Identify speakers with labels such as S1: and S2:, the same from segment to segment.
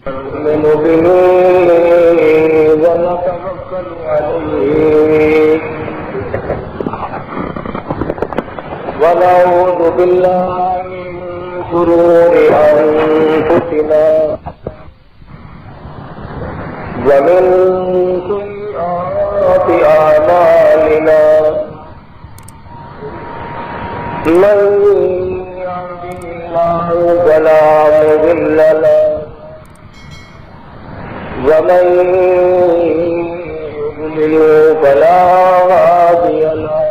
S1: نؤمن به ونتوكل عليه ونعوذ بالله من شرور أنفسنا ومن سيئات أعمالنا من يهده الله فلا مضل له ومن يضلل فلا هادي له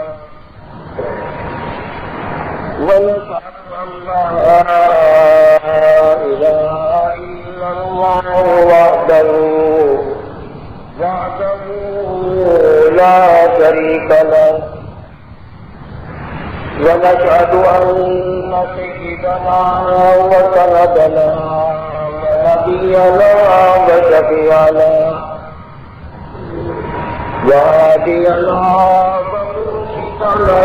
S1: ونشهد أن لا إله إلا الله وحده لا شريك له ونشهد أن سيدنا وسندنا ونبينا وشفيعنا وهادينا ومرشدنا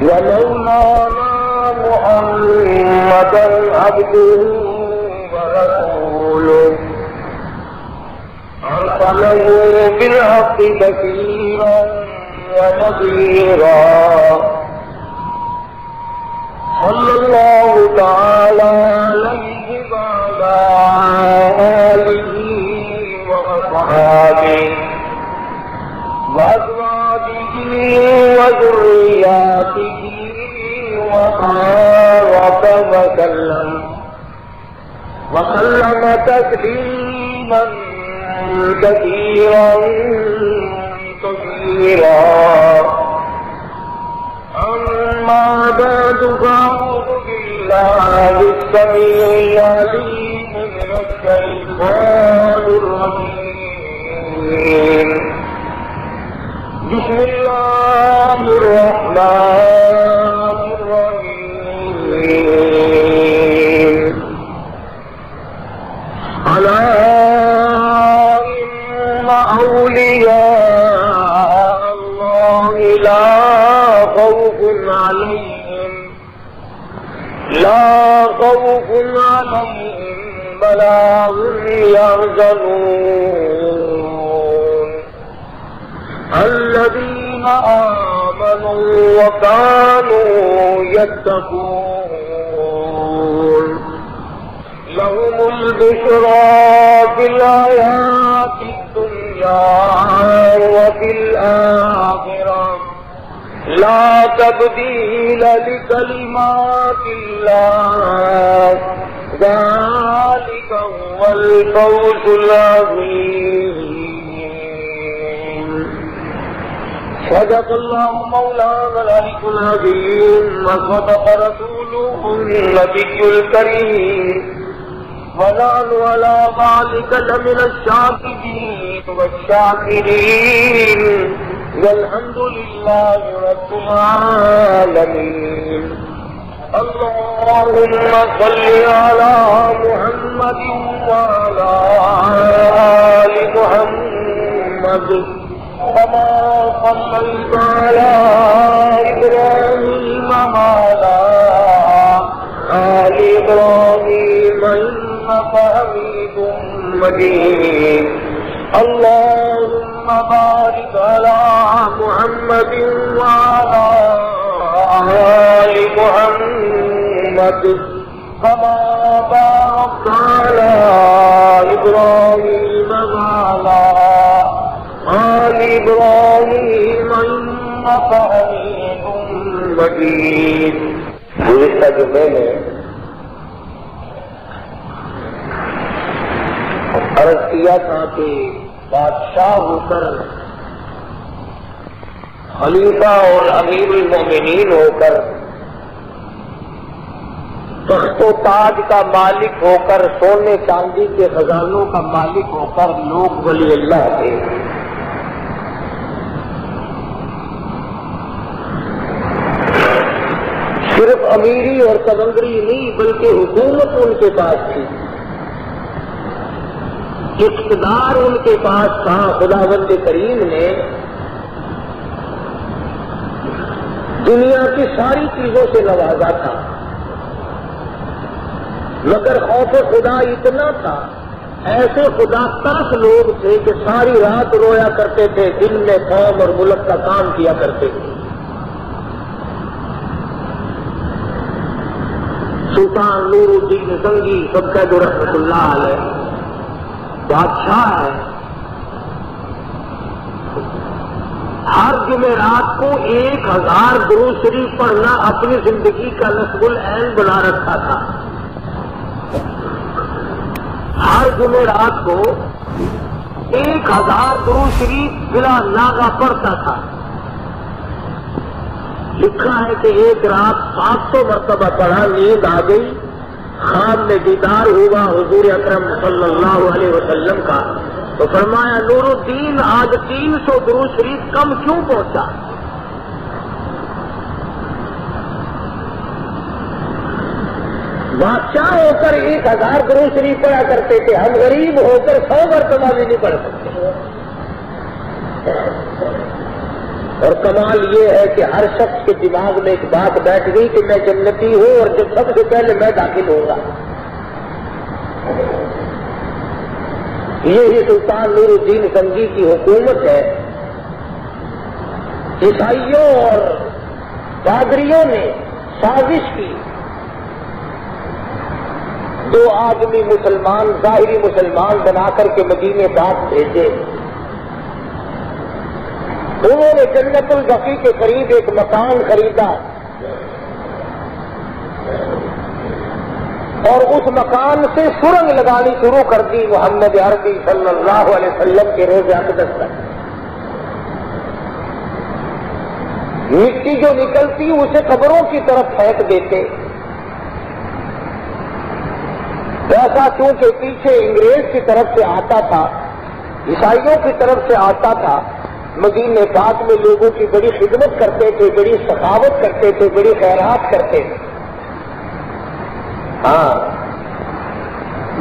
S1: ومولانا محمدا عبده ورسوله أرسله بالحق بشيرا ونذيرا صلى الله تعالى عليه وعلى آله وأصحابه وأزواجه وذرياته وبارك وسلم تسليما كثيرا أما بعد فأعوذ بالله السميع العليم من الشيطان الرجيم بسم الله الرحمن الرحيم ألا إن أولياء الله لا خوف عليهم ولا هم يحزنون الذين آمنوا وكانوا يتقون لهم البشرى في الحياة الدنيا وفي الآخرة لا تبديل لكلمات الله ذلك هو الفوز العظيم صدق الله مولانا العلي العظيم وصدق رسوله النبي الكريم ونحن على ذلك لمن الشاهدين والشاكرين والحمد لله رب العالمين اللهم صل على محمد وعلى آل محمد كما صليت على إبراهيم وعلى آل إبراهيم إنك حميد مجيد اللهم بارك على محمد وعلى آل محمد كما باركت على إبراهيم وعلى آل إبراهيم إنك حميد مجيد. گزشتہ جمعے میں عرض کیا تھا کہ بادشاہ ہو کر خلیفہ اور امیر المومنین ہو کر تخت و تاج کا مالک ہو کر سونے چاندی کے خزانوں کا مالک ہو کر لوگ ولی اللہ تھے. صرف امیری اور کلندری نہیں بلکہ حکومت ان کے پاس تھی، اقتدار ان کے پاس تھا. خداوند کریم نے دنیا کی ساری چیزوں سے نوازا تھا. مگر خوف خدا اتنا تھا، ایسے خدا ترس لوگ تھے کہ ساری رات رویا کرتے تھے، دن میں قوم اور ملک کا کام کیا کرتے تھے۔ سلطان نور الدین زنگی سب کا جو رحمت اللہ علیہ بادشاہ ہے، ہر جمعرات کو 1000 درود شریف پڑھنا اپنی زندگی کا نصب العین بنا رکھا تھا۔ ہر جمعرات کو 1000 درود شریف بلا ناغہ پڑھتا تھا۔ لکھا ہے کہ ایک رات 700 مرتبہ پڑھا، نیند آ گئی، خواب میں دیدار ہوا حضور اکرم صلی اللہ علیہ وسلم کا، تو فرمایا نور الدین آج 300 درود شریف کم کیوں پہنچا؟ بادشاہ ہو کر 1000 درود شریف پڑھا کرتے تھے، ہم غریب ہو کر 100 مرتبہ بھی نہیں پڑھ سکتے۔ اور کمال یہ ہے کہ ہر شخص کے دماغ میں ایک بات بیٹھ گئی کہ میں جنتی ہوں اور جب سب سے پہلے میں داخل ہوں گا۔ یہی سلطان نور الدین زنگی کی حکومت ہے۔ عیسائیوں اور پادریوں نے سازش کی، 2 آدمی مسلمان ظاہری مسلمان بنا کر کے مدینے پاک بھیجے۔ انہوں نے جنت البقیع کے قریب ایک مکان خریدا اور اس مکان سے سرنگ لگانی شروع کر دی محمد عربی صلی اللہ علیہ وسلم کے روضہ اقدس تک۔ مٹی جو نکلتی اسے قبروں کی طرف پھینک دیتے۔ ایسا چونکہ پیچھے انگریز کی طرف سے آتا تھا، عیسائیوں کی طرف سے آتا تھا، مدینے پاک میں لوگوں کی بڑی خدمت کرتے تھے، بڑی سخاوت کرتے تھے، بڑی خیرات کرتے تھے۔ ہاں،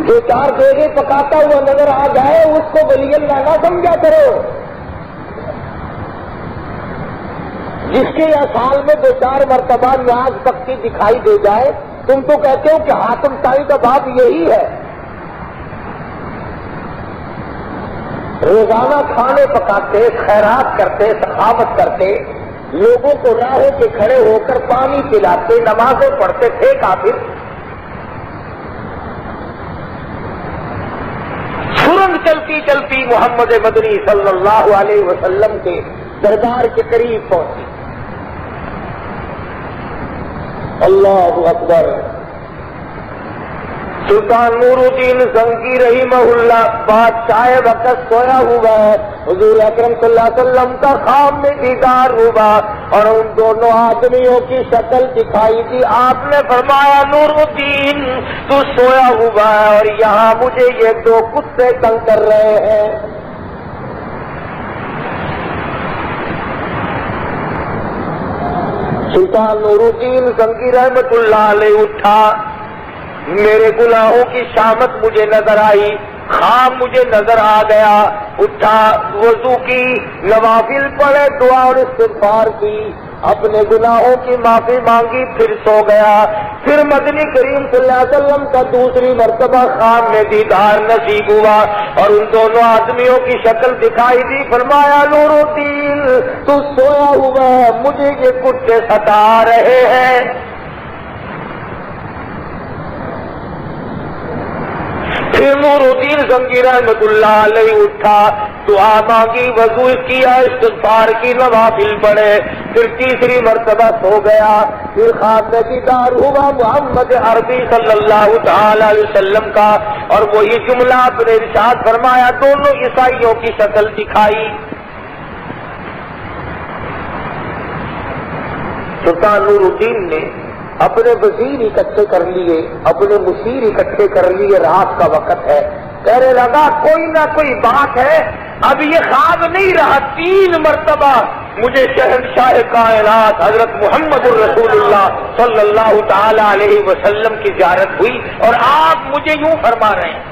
S1: جو 4 دیگیں پکاتا ہوا نظر آ جائے اس کو ولی اللہ نہ سمجھا کرو۔ جس کے یا سال میں 2-4 مرتبہ نیاز پکتی دکھائی دے جائے، تم تو کہتے ہو کہ حاتم طائی کا باپ یہی ہے۔ روزانہ کھانے پکاتے، خیرات کرتے، سخاوت کرتے، لوگوں کو راہوں پہ کھڑے ہو کر پانی پلاتے، نمازیں پڑھتے تھے کافر۔ سرنگ چلتی چلتی محمد مدنی صلی اللہ علیہ وسلم کے دربار کے قریب پہنچی۔ اللہ اکبر۔ سلطان نور الدین زنگی رحمہ اللہ بادشاہ وقت سویا ہوا ہے، حضور اکرم صلی اللہ علیہ وسلم کا خواب میں دیدار ہوا اور ان دونوں آدمیوں کی شکل دکھائی دی۔ آپ نے فرمایا نور الدین تو سویا ہوا ہے اور یہاں مجھے یہ 2 کتے تنگ کر رہے ہیں۔ سلطان نور الدین زنگی رحمت اللہ علیہ اٹھا، میرے گناہوں کی شامت مجھے نظر آئی، خواب مجھے نظر آ گیا، اٹھا، وضو کی، نوافل پڑھے، دعا اور استغفار کی، اپنے گناہوں کی معافی مانگی، پھر سو گیا۔ پھر مدنی کریم صلی اللہ علیہ وسلم کا دوسری مرتبہ خواب میں دیدار نصیب ہوا اور ان دونوں آدمیوں کی شکل دکھائی دی۔ فرمایا نور الدین تو سویا ہوا ہے، مجھے یہ کتے ستا رہے ہیں۔ پھر نور الدین زنگی رحمت اللہ علیہ اٹھا، دعا مانگی، وضو کیا، استغفار کی، نوافل پڑھے، پھر تیسری مرتبہ سو گیا۔ پھر خواب میں دیدار ہوا محمد عربی صلی اللہ تعالی علیہ وسلم کا اور وہی جملہ اپنے ارشاد فرمایا، دونوں عیسائیوں کی شکل دکھائی۔ سلطان نور الدین نے اپنے وزیر اکٹھے کر لیے، اپنے مشیر اکٹھے کر لیے، رات کا وقت ہے، کہنے لگا کوئی نہ کوئی بات ہے، اب یہ خواب نہیں رہا۔ 3 مرتبہ مجھے شہنشاہ کائنات حضرت محمد الرسول اللہ صلی اللہ تعالی علیہ وسلم کی زیارت ہوئی اور آپ مجھے یوں فرما رہے ہیں۔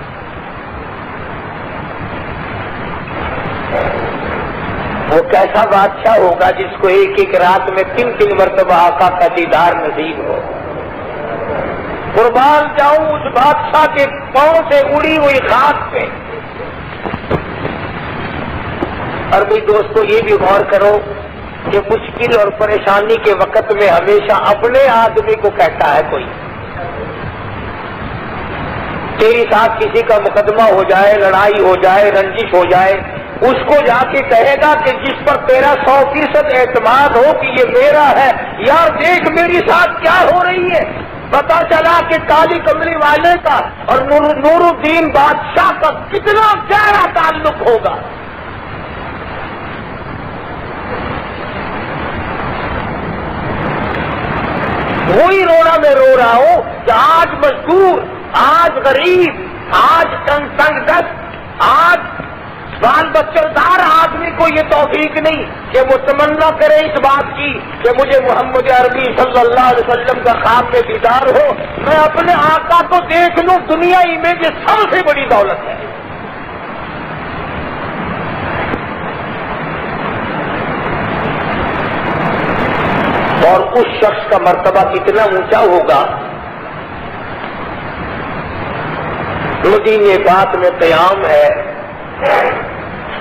S1: وہ کیسا بادشاہ ہوگا جس کو ایک رات میں 3 مرتبہ آقا کا دیدار نصیب ہو۔ قربان جاؤں اس بادشاہ کے پاؤں سے اڑی ہوئی خاک پہ۔ اور بھائی دوستو یہ بھی غور کرو کہ مشکل اور پریشانی کے وقت میں ہمیشہ اپنے آدمی کو کہتا ہے کوئی، تیری ساتھ کسی کا مقدمہ ہو جائے، لڑائی ہو جائے، رنجش ہو جائے، اس کو جا کے کہے گا کہ جس پر تیرا 100% اعتماد ہو کہ یہ میرا ہے، یار دیکھ میری ساتھ کیا ہو رہی ہے۔ پتا چلا کہ کالی کملی والے کا اور نور الدین بادشاہ کا کتنا گہرا تعلق ہوگا۔ وہی رونا میں رو رہا ہوں کہ آج مزدور، آج غریب، آج تنگ دست، آج بال بچہ دار آدمی کو یہ توفیق نہیں کہ وہ تمنا کرے اس بات کی کہ مجھے محمد عربی صلی اللہ علیہ وسلم کا خواب میں دیدار ہو، میں اپنے آقا کو دیکھ لوں، دنیا ہی میں یہ سب سے بڑی دولت ہے۔ اور اس شخص کا مرتبہ کتنا اونچا ہوگا۔ مدینے پاک میں قیام ہے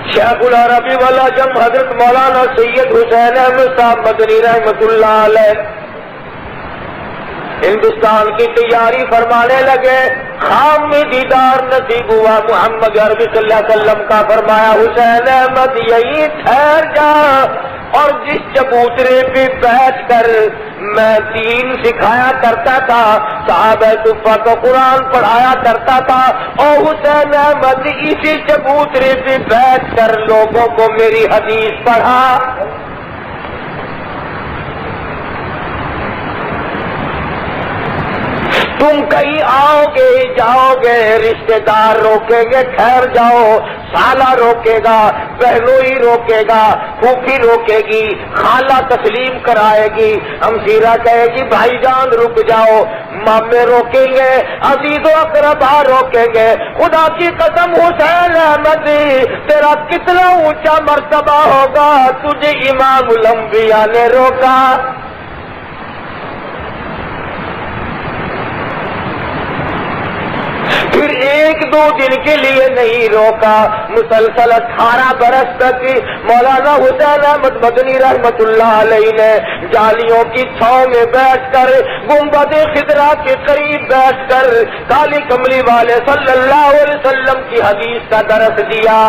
S1: شیخ العربی والعجم حضرت مولانا سید حسین احمد صاحب مدنی رحمۃ اللہ علیہ ہندوستان کی تیاری فرمانے لگے، خام میں دیدار نصیب ہوا محمد عربی صلی اللہ علیہ وسلم کا، فرمایا حسین احمد یہی ٹھہر جا، اور جس چبوترے پہ بیٹھ کر میں دین سکھایا کرتا تھا، صحابہ صفہ کو قرآن پڑھایا کرتا تھا، اور حسین احمد اسی چبوترے پہ بیٹھ کر لوگوں کو میری حدیث پڑھا۔ تم کہیں آؤ گے جاؤ گے، رشتے دار روکیں گے ٹھہر جاؤ، سالہ روکے گا، بہنوئی روکے گا، پھوپھی روکے گی، خالہ تسلیم کرائے گی، ہمشیرہ کہے گی بھائی جان رک جاؤ، مامے روکیں گے، عزیز و اقربا روکیں گے۔ خدا کی قسم حسین احمد تیرا کتنا اونچا مرتبہ ہوگا، تجھے امام الانبیاء نے روکا۔ پھر ایک دو دن کے لیے نہیں روکا، مسلسل 18 برس تک مولانا حسین احمد مدنی رحمت اللہ علیہ نے جالیوں کی چھاؤں میں بیٹھ کر، گنبد خضرا کے قریب بیٹھ کر کالی کملی والے صلی اللہ علیہ وسلم کی حدیث کا درس دیا۔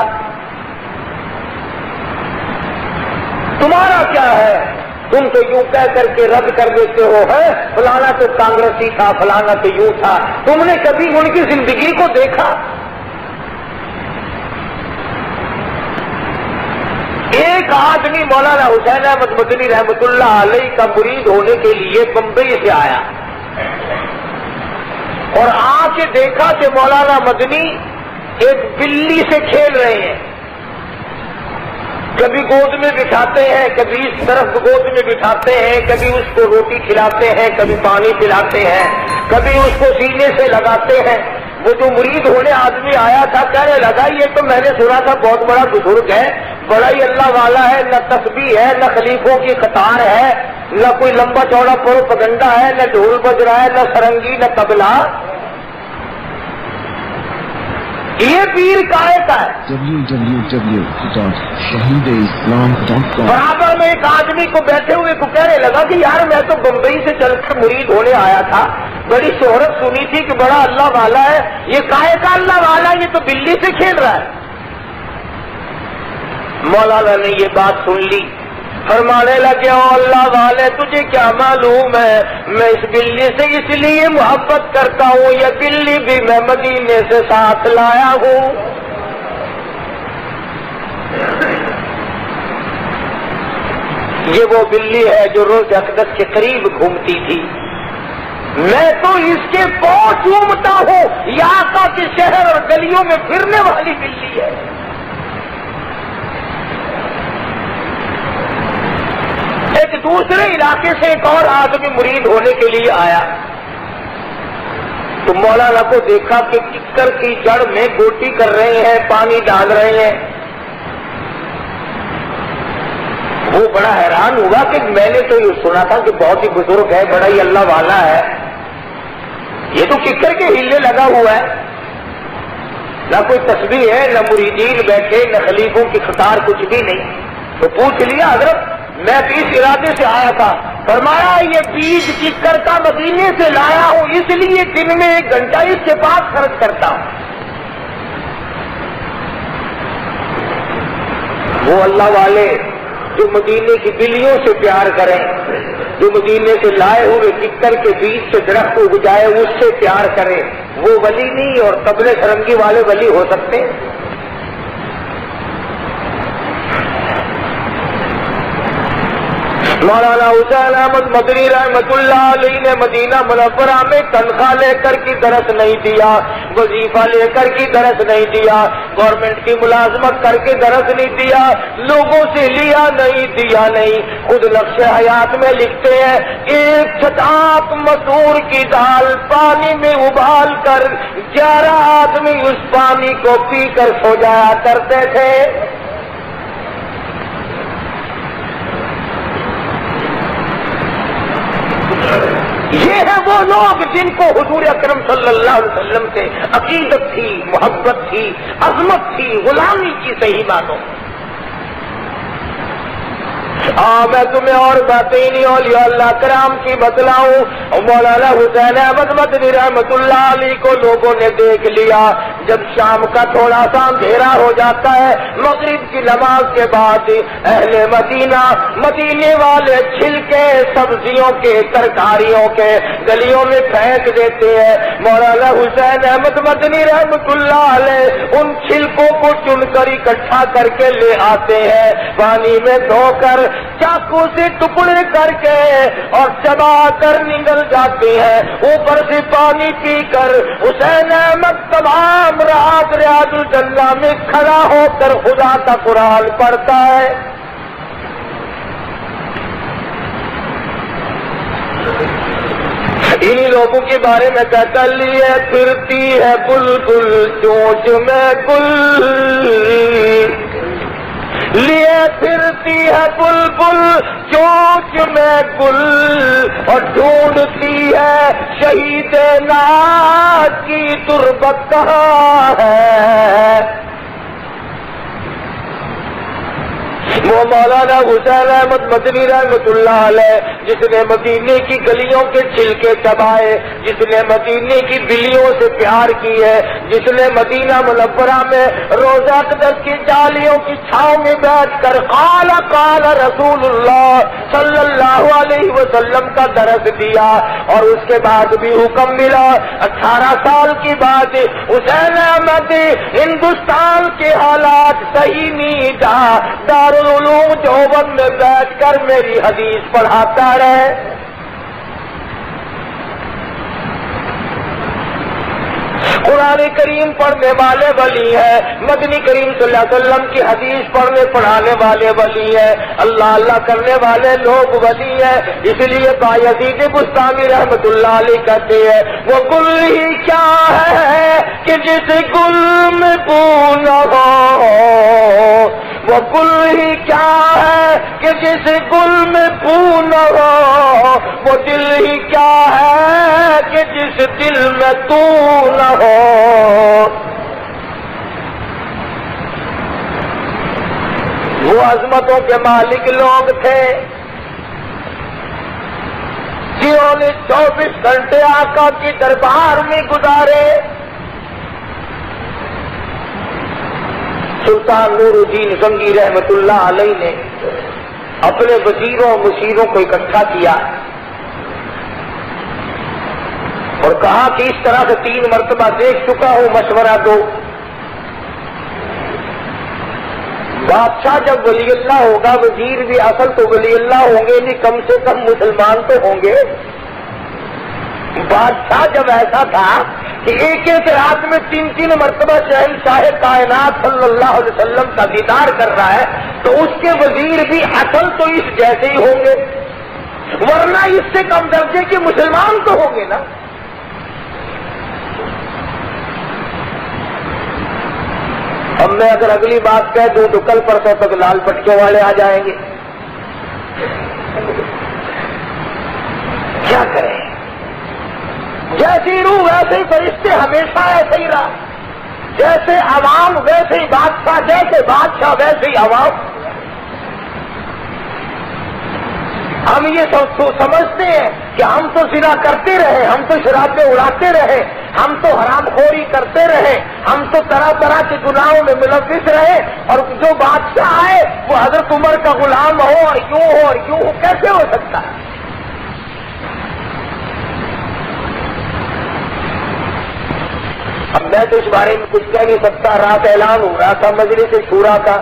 S1: تمہارا کیا ہے؟ تم تو یوں کہہ کر کے رد کر دیتے ہو، ہے فلانا تو کانگریسی تھا، فلانا تو یوں تھا، تم نے کبھی ان کی زندگی کو دیکھا؟ ایک آدمی مولانا حسین احمد مدنی رحمت اللہ علیہ کا مرید ہونے کے لیے بمبئی سے آیا اور آ کے دیکھا کہ مولانا مدنی ایک بلی سے کھیل رہے ہیں، کبھی گود میں بٹھاتے ہیں، کبھی اس طرف گود میں بٹھاتے ہیں، کبھی اس کو روٹی کھلاتے ہیں، کبھی پانی پلاتے ہیں، کبھی اس کو سینے سے لگاتے ہیں۔ وہ جو مرید ہونے آدمی آیا تھا کہنے لگا یہ تو میں نے سنا تھا بہت بڑا بزرگ ہے، بڑا ہی اللہ والا ہے، نہ تسبیح ہے، نہ خلیفوں کی قطار ہے، نہ کوئی لمبا چوڑا پروپیگنڈا ہے، نہ ڈھول بج رہا ہے، نہ سرنگی، نہ طبلہ، یہ پیر کائے کا ہے۔ www.shahideislam.com برابر میں ایک آدمی کو بیٹھے ہوئے کو کہنے لگا کہ یار میں تو بمبئی سے چل کر مرید ہونے آیا تھا، بڑی شہرت سنی تھی کہ بڑا اللہ والا ہے، یہ کائے کا اللہ والا ہے، یہ تو بلی سے کھیل رہا ہے۔ مولانا نے یہ بات سن لی، فرمانے لگے او اللہ والے تجھے کیا معلوم ہے میں اس بلی سے اس لیے محبت کرتا ہوں، یہ بلی بھی میں مدینے سے ساتھ لایا ہوں۔ یہ وہ بلی ہے جو روز اقدس کے قریب گھومتی تھی، میں تو اس کے پاؤں چومتا ہوں، یہ آقا کے شہر اور گلیوں میں پھرنے والی بلی ہے۔ ایک دوسرے علاقے سے ایک اور آدمی مرید ہونے کے لیے آیا تو مولانا کو دیکھا کہ ککر کی جڑ میں گوٹی کر رہے ہیں، پانی ڈال رہے ہیں۔ وہ بڑا حیران ہوا کہ میں نے تو یہ سنا تھا کہ بہت ہی بزرگ ہے، بڑا ہی اللہ والا ہے، یہ تو ککر کے ہلے لگا ہوا ہے، نہ کوئی تسبیح ہے، نہ مریدین بیٹھے، نہ خلیفوں کی قطار، کچھ بھی نہیں. تو پوچھ لیا حضرت میں بھی اس ارادے سے آیا تھا. فرمایا یہ بیج ککر کا مدینے سے لایا ہوں، اس لیے دن میں 1 گھنٹہ اس کے پاس خرچ کرتا ہوں. وہ اللہ والے جو مدینے کی بلیوں سے پیار کریں، جو مدینے سے لائے ہوئے ککر کے بیج سے درخت اگ جائے اس سے پیار کریں، وہ ولی نہیں اور تبلے سرنگی والے ولی ہو سکتے ہیں؟ مولانا حسین احمد مدنی رحمت اللہ علیہ نے مدینہ منورہ میں تنخواہ لے کر کی درس نہیں دیا، وظیفہ لے کر کی درس نہیں دیا، گورنمنٹ کی ملازمت کر کے درس نہیں دیا، لوگوں سے لیا نہیں دیا نہیں. خود نقش حیات میں لکھتے ہیں 1 چھٹاک مسور کی دال پانی میں ابال کر 11 آدمی اس پانی کو پی کر سو جایا کرتے تھے. یہ ہیں وہ لوگ جن کو حضور اکرم صلی اللہ علیہ وسلم سے عقیدت تھی، محبت تھی، عظمت تھی، غلامی کی صحیح معنوں. میں تمہیں اور باتیں نہیں اولیاء اللہ کرام کی بتلاؤں. مولانا حسین احمد مدنی رحمت اللہ علیہ کو لوگوں نے دیکھ لیا. جب شام کا تھوڑا سا اندھیرا ہو جاتا ہے، مغرب کی نماز کے بعد اہل مدینہ، مدینے والے چھلکے سبزیوں کے، ترکاریوں کے گلیوں میں پھینک دیتے ہیں. مولانا حسین احمد مدنی رحمت اللہ علیہ ان چھلکوں کو چن کر اکٹھا کر کے لے آتے ہیں، پانی میں دھو کر چاقو سے ٹکڑے کر کے اور چبا کر نگل جاتے ہیں. اوپر سے پانی پی کر حسین احمد تمام رات ریاض الجنہ میں کھڑا ہو کر خدا کا قرآن پڑھتا ہے. انہی لوگوں کے بارے میں کہتا لیے پھرتی ہے بلبل چونچ میں گل، لیے پھرتی ہے بلبل چونچ میں گل، اور ڈھونڈتی ہے شہید ناز کی تربت کہاں ہے. وہ مولانا حسین احمد مدنی رحمت اللہ علیہ جس نے مدینے کی گلیوں کے چھلکے چبائے، جس نے مدینے کی بلیوں سے پیار کی ہے، جس نے مدینہ منورہ میں روزہ اقدس کی جالیوں کی چھاؤں میں بیٹھ کر قال قال رسول اللہ صلی اللہ علیہ وسلم کا درس دیا، اور اس کے بعد بھی حکم ملا 18 سال کی بات حسین احمد ہندوستان کے حالات صحیح نہیں تھا، دارالعلوم دیوبند میں بیٹھ کر میری حدیث پڑھاتا رہے. قرآن کریم پڑھنے والے ولی ہے، مدنی کریم صلی اللہ علیہ وسلم کی حدیث پڑھانے والے ولی ہے، اللہ اللہ کرنے والے لوگ ولی ہیں. اس لیے بایزید بستامی رحمت اللہ علیہ کہتے ہیں وہ گل ہی کیا ہے کہ جس گل میں بو نہ ہو، وہ گل ہی کیا ہے کہ جس گل میں بو نہ ہو، وہ دل ہی کیا ہے کہ جس دل میں تو نہ ہو. وہ عظمتوں کے مالک لوگ تھے جنہوں نے 24 گھنٹے آقا کی دربار میں گزارے. سلطان نور الدین زنگی رحمت اللہ علیہ نے اپنے وزیروں مشیروں کو اکٹھا کیا اور کہا کہ اس طرح سے 3 مرتبہ دیکھ چکا ہوں، مشورہ دو. بادشاہ جب ولی اللہ ہوگا، وزیر بھی اصل تو ولی اللہ ہوں گے نہیں، کم سے کم مسلمان تو ہوں گے. بادشاہ جب ایسا تھا کہ ایک رات میں 3 مرتبہ شہنشاہ کائنات صلی اللہ علیہ وسلم کا دیدار کر رہا ہے، تو اس کے وزیر بھی اصل تو اس جیسے ہی ہوں گے، ورنہ اس سے کم درجے کے مسلمان تو ہوں گے نا. اب میں اگر اگلی بات کہہ دوں تو کل پرسوں تک لال پٹکوں والے آ جائیں گے. کیا کریں؟ جیسی روح ویسے ہی فرشتے، ہمیشہ ایسے ہی رہا، جیسے عوام ویسے ہی بادشاہ، جیسے بادشاہ ویسے ہی عوام۔ ہم یہ سمجھتے ہیں کہ ہم تو زنا کرتے رہے، ہم تو شرابیں اڑاتے رہے، ہم تو حرام خوری کرتے رہے، ہم تو طرح طرح کے گناہوں میں ملوث رہے، اور جو بادشاہ آئے وہ حضرت عمر کا غلام ہو اور یوں ہو اور یوں ہو، کیسے ہو سکتا ہے؟ اب میں تو اس بارے میں کچھ کہہ نہیں سکتا، رات اعلان ہو رہا تھا مجلس شورا کا،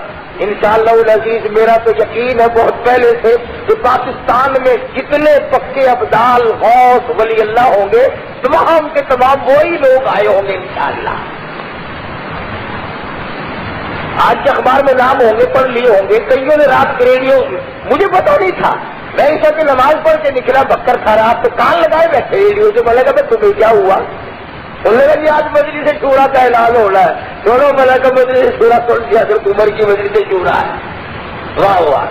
S1: انشاءاللہ العزیز میرا تو یقین ہے بہت پہلے سے کہ پاکستان میں جتنے پکے ابدال غوث ولی اللہ ہوں گے تمام کے تمام وہی لوگ آئے ہوں گے انشاءاللہ۔ آج کے اخبار میں نام ہوں گے، پڑھ لیے ہوں گے، کئیوں نے رات کے ریڈیو، مجھے پتا نہیں تھا، میں عشاء کی نماز پڑھ کے نکلا، بکر کھا رہا، آپ تو کان لگائے بیٹھے ریڈیو سے، میں لگا تمہیں کیا ہوا؟ انہوں نے آج مجلس شورا کا اعلان ہو رہا ہے، چھوڑو ملا کا مجلس شورا توڑ دیا، حضرت عمر کی مجلس شورا ہے، واہ واہ۔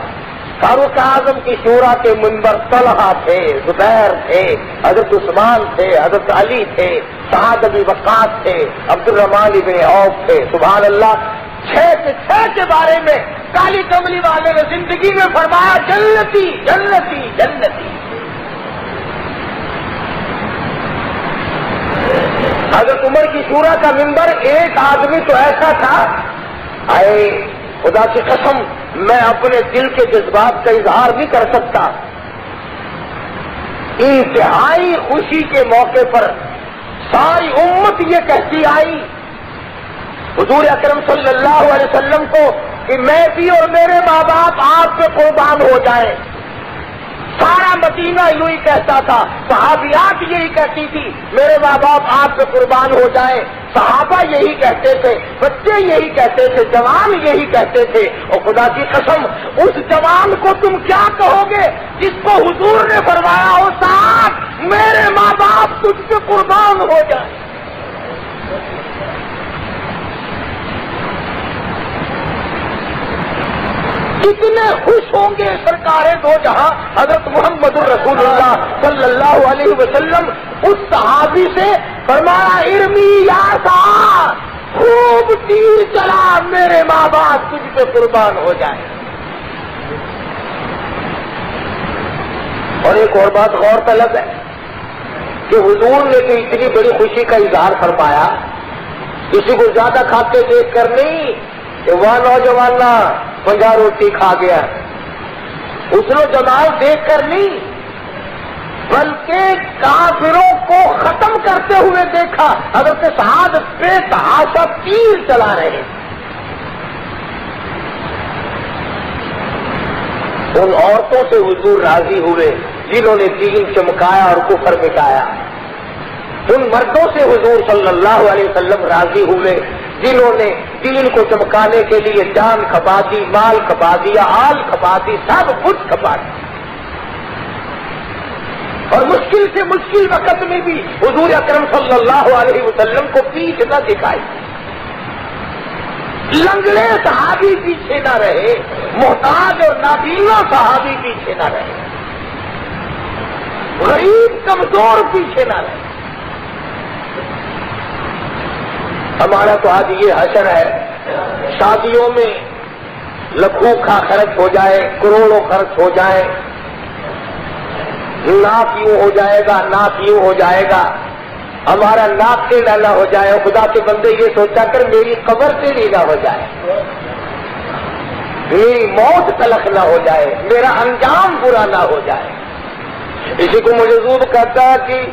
S1: فاروق اعظم کی شورا کے منبر طلحہ تھے، زبیر تھے، حضرت عثمان تھے، حضرت علی تھے، سعد بن وقاص تھے، عبد الرحمن بن عوف تھے، سبحان اللہ۔ چھ کے بارے میں کالی کملی والے نے زندگی میں فرمایا جنتی جنتی جنتی۔ حضرت عمر کی شورا کا منبر، ایک آدمی تو ایسا تھا، اے خدا کی قسم میں اپنے دل کے جذبات کا اظہار نہیں کر سکتا، انتہائی خوشی کے موقع پر ساری امت یہ کہتی آئی حضور اکرم صلی اللہ علیہ وسلم کو کہ میں بھی اور میرے ماں باپ آپ پہ قربان ہو جائیں۔ سارا مدینہ یوں ہی کہتا تھا، صحابیات یہی کہتی تھی میرے ماں باپ آپ پہ قربان ہو جائیں، صحابہ یہی کہتے تھے، بچے یہی کہتے تھے، جوان یہی کہتے تھے، اور خدا کی قسم اس جوان کو تم کیا کہو گے جس کو حضور نے فرمایا ہو صاحب میرے ماں باپ تجھ پہ قربان ہو جائیں۔ کتنے خوش ہوں گے سرکار دو جہاں حضرت محمد الرسول اللہ صلی اللہ علیہ وسلم اس صحابی سے فرمایا ارمی یا سعد، خوب تیر چلا میرے ماں باپ تجھ پہ قربان ہو جائے۔ اور ایک اور بات غور طلب ہے کہ حضور نے تو اتنی بڑی خوشی کا اظہار فرمایا، کسی کو زیادہ کھاتے دیکھ کر نہیں کہ وہ نوجوان 50 روٹی کھا گیا، اس نے جمال دیکھ کر نہیں بلکہ کافروں کو ختم کرتے ہوئے دیکھا، حضرت سعد بے تحاشا تیر چلا رہے۔ ان عورتوں سے حضور راضی ہوئے جنہوں نے دین چمکایا اور کفر مٹایا، ان مردوں سے حضور صلی اللہ علیہ وسلم راضی ہوئے جنہوں نے دین کو چمکانے کے لیے جان کھپا دی، مال کھپا دیا، آل کھپا دی، سب کچھ کھپا دی، اور مشکل سے مشکل وقت میں بھی حضور اکرم صلی اللہ علیہ وسلم کو پیچھ نہ دکھائی، لنگڑے صحابی پیچھے نہ رہے، محتاج اور نابینا صحابی پیچھے نہ رہے، غریب کمزور پیچھے نہ رہے۔ ہمارا تو آج یہ حشر ہے، شادیوں میں لاکھوں کا خرچ ہو جائے، کروڑوں خرچ ہو جائے، ناک یوں ہو جائے گا، ناک یوں ہو جائے گا، ہمارا ناک سے نہ ہو جائے، خدا کے بندے یہ سوچا کر میری قبر سے بھی نہ ہو جائے، میری موت تلخ نہ ہو جائے، میرا انجام برا نہ ہو جائے۔ اسی کو مجذوب کہتا ہے کہ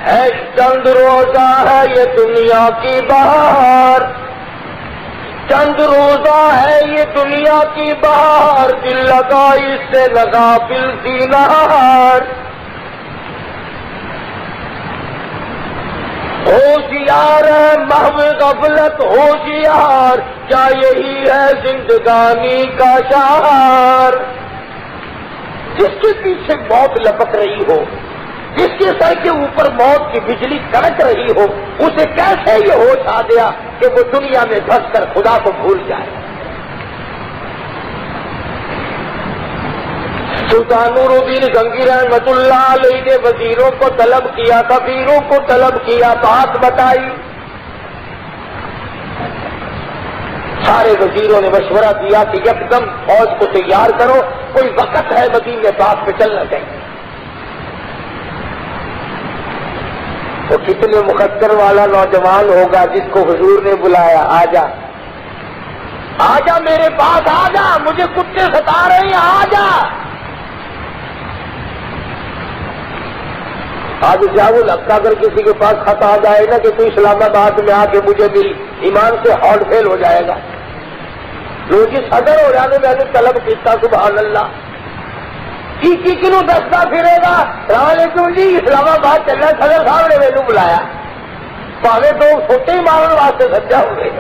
S1: ہے چند روزہ ہے یہ دنیا کی بہار، چند روزہ ہے یہ دنیا کی بہار، دل لگا اس سے لگا فل دینار، ہوشیار ہے محو غفلت ہوشیار، کیا یہی ہے زندگانی کا شعار؟ جس کے پیچھے موت لپک رہی ہو، جس کے سر کے اوپر موت کی بجلی کڑک رہی ہو، اسے کیسے یہ ہوش آ گیا کہ وہ دنیا میں پھنس کر خدا کو بھول جائے؟ سلطان نور الدین زنگی رحمۃ اللہ علیہ نے وزیروں کو طلب کیا، کبیروں کو طلب کیا، بات بتائی، سارے وزیروں نے مشورہ دیا کہ یکدم فوج کو تیار کرو، کوئی وقت ہے مدینے پاک پہ چلنا چاہیے۔ تو کتنے مقدر والا نوجوان ہوگا جس کو حضور نے بلایا، آجا آجا میرے پاس آجا، مجھے کتے ستا رہے ہیں، آجا۔ آج جاؤ لگتا اگر کسی کے پاس خط آ جائے نا کہ تو اسلام آباد میں آ کے مجھے مل، ایمان سے ہارٹ فیل ہو جائے گا۔ لوگ صدر ہو جانے میں نے طلب کیا، سبحان اللہ، کی کنو دستا پھرے گا، السلام علیکم جی اسلام آباد چلنا، صدر صاحب نے میرے بلایا، پاوے تو چھوٹے ہی مارن واسطے سجا ہو گئے۔